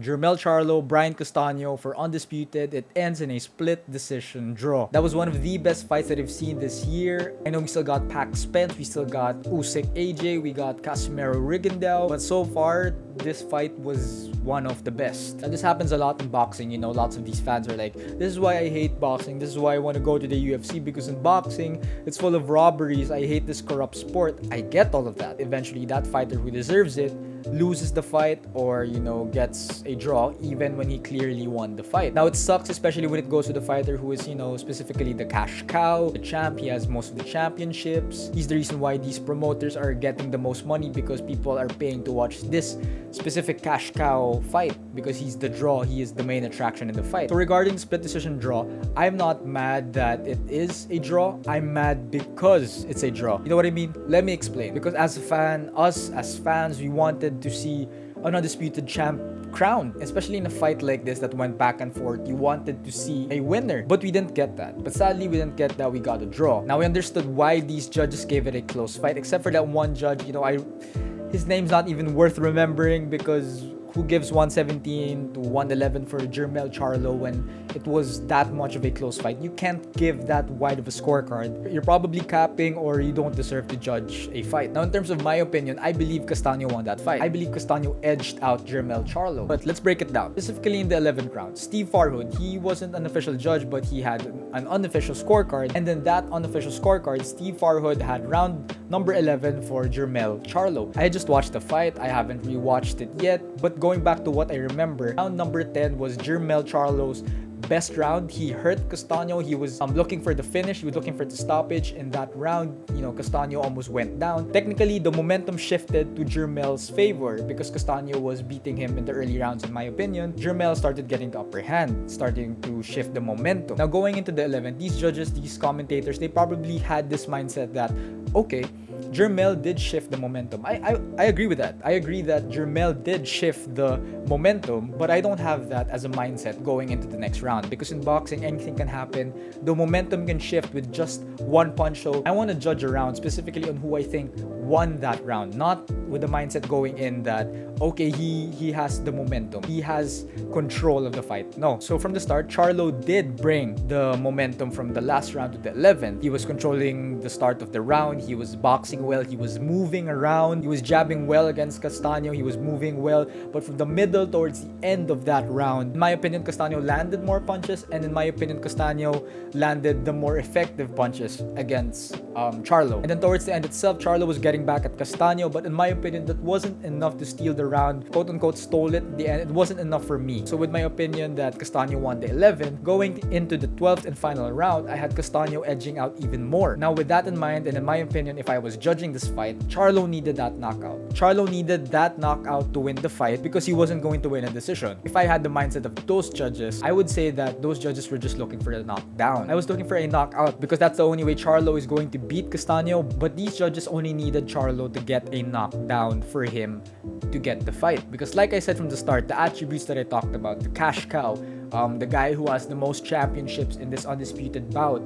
Jermell Charlo, Brian Castano for undisputed. It ends in a split decision draw. That was one of the best fights that I've seen this year. I know we still got Pac Spence, we still got Usyk AJ, we got Casimero Rigondeaux, but so far this fight was one of the best. And this happens a lot in boxing, you know, lots of these fans are like, this is why I hate boxing, this is why I want to go to the UFC, because in boxing, it's full of robberies, I hate this corrupt sport. I get all of that. Eventually, that fighter who deserves it loses the fight or, you know, gets a draw even when he clearly won the fight. Now, it sucks, especially when it goes to the fighter who is, you know, specifically the cash cow, the champ. He has most of the championships. He's the reason why these promoters are getting the most money, because people are paying to watch this specific cash cow fight because he's the draw, he is the main attraction in the fight. So regarding the split decision draw, I'm not mad that it is a draw. I'm mad because it's a draw. You know what I mean? Let me explain. Because as a fan, us as fans, we wanted to see an undisputed champ crown, especially in a fight like this that went back and forth. You wanted to see a winner, but we didn't get that. But sadly, we didn't get that. We got a draw. Now, we understood why these judges gave it a close fight, except for that one judge. You know, his name's not even worth remembering, because who gives 117 to 111 for Jermell Charlo when it was that much of a close fight? You can't give that wide of a scorecard. You're probably capping, or you don't deserve to judge a fight. Now, in terms of my opinion, I believe Castano won that fight. I believe Castano edged out Jermell Charlo. But let's break it down. Specifically in the 11th round, Steve Farhood, he wasn't an official judge, but he had an unofficial scorecard. And then that unofficial scorecard, Steve Farhood had round number 11 for Jermell Charlo. I just watched the fight. I haven't rewatched it yet, but going back to what I remember, round number 10 was Jermell Charlo's best round. He hurt Castano. He was looking for the finish. He was looking for the stoppage. In that round, you know, Castano almost went down. Technically, the momentum shifted to Jermell's favor because Castano was beating him in the early rounds, in my opinion. Jermell started getting the upper hand, starting to shift the momentum. Now, going into the 11th, these judges, these commentators, they probably had this mindset that, okay, Jermell did shift the momentum. I agree with that. I agree that Jermell did shift the momentum, but I don't have that as a mindset going into the next round, because in boxing, anything can happen. The momentum can shift with just one punch. So I want to judge a round specifically on who I think won that round, not with the mindset going in that, okay, he has the momentum, he has control of the fight. No. So from the start, Charlo did bring the momentum from the last round to the 11th. He was controlling the start of the round. He was boxing well. He was moving around. He was jabbing well against Castano. He was moving well. But from the middle towards the end of that round, in my opinion, Castano landed more punches, and in my opinion, Castano landed the more effective punches against Charlo. And then towards the end itself, Charlo was getting back at Castano, but in my opinion, that wasn't enough to steal the round. Quote unquote stole it at the end. It wasn't enough for me. So with my opinion that Castano won the 11th, going into the 12th and final round, I had Castano edging out even more. Now with that in mind, and in my opinion, if I was judging this fight, Charlo needed that knockout. Charlo needed that knockout to win the fight, because he wasn't going to win a decision. If I had the mindset of those judges, I would say that those judges were just looking for a knockdown. I was looking for a knockout because that's the only way Charlo is going to beat Castano, but these judges only needed Charlo to get a knockdown for him to get the fight. Because like I said from the start, the attributes that I talked about, the cash cow, the guy who has the most championships in this undisputed bout,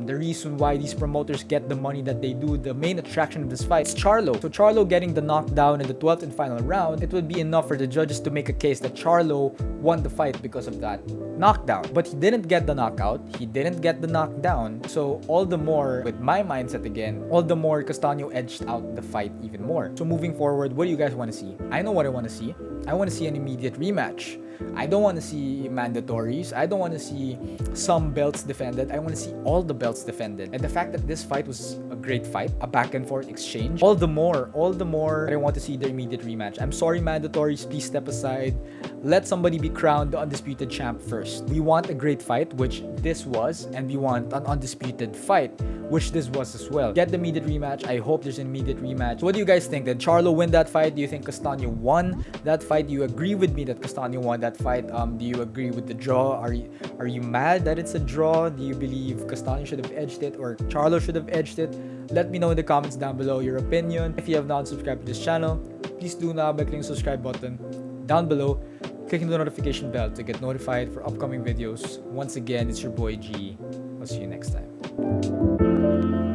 the reason why these promoters get the money that they do, the main attraction of this fight, is Charlo. So Charlo getting the knockdown in the 12th and final round, it would be enough for the judges to make a case that Charlo won the fight because of that knockdown. But he didn't get the knockout, he didn't get the knockdown, so all the more, with my mindset again, all the more Castano edged out the fight even more. So moving forward, what do you guys want to see? I know what I want to see. I want to see an immediate rematch. I don't want to see mandatories. I don't want to see some belts defended. I want to see all the belts defended. And the fact that this fight was a great fight, a back and forth exchange, all the more I want to see the immediate rematch. I'm sorry, mandatories, please step aside. Let somebody be crowned the undisputed champ first. We want a great fight, which this was, and we want an undisputed fight, which this was as well. Get the immediate rematch. I hope there's an immediate rematch. So what do you guys think? Did Charlo win that fight? Do you think Castano won that fight? Do you agree with me that Castano won that fight? Do you agree with the draw? Are you mad that it's a draw? Do you believe Castano should have edged it or Charlo should have edged it? Let me know in the comments down below your opinion. If you have not subscribed to this channel, please do now by clicking the subscribe button down below, clicking the notification bell to get notified for upcoming videos. Once again, it's your boy G. I'll see you next time.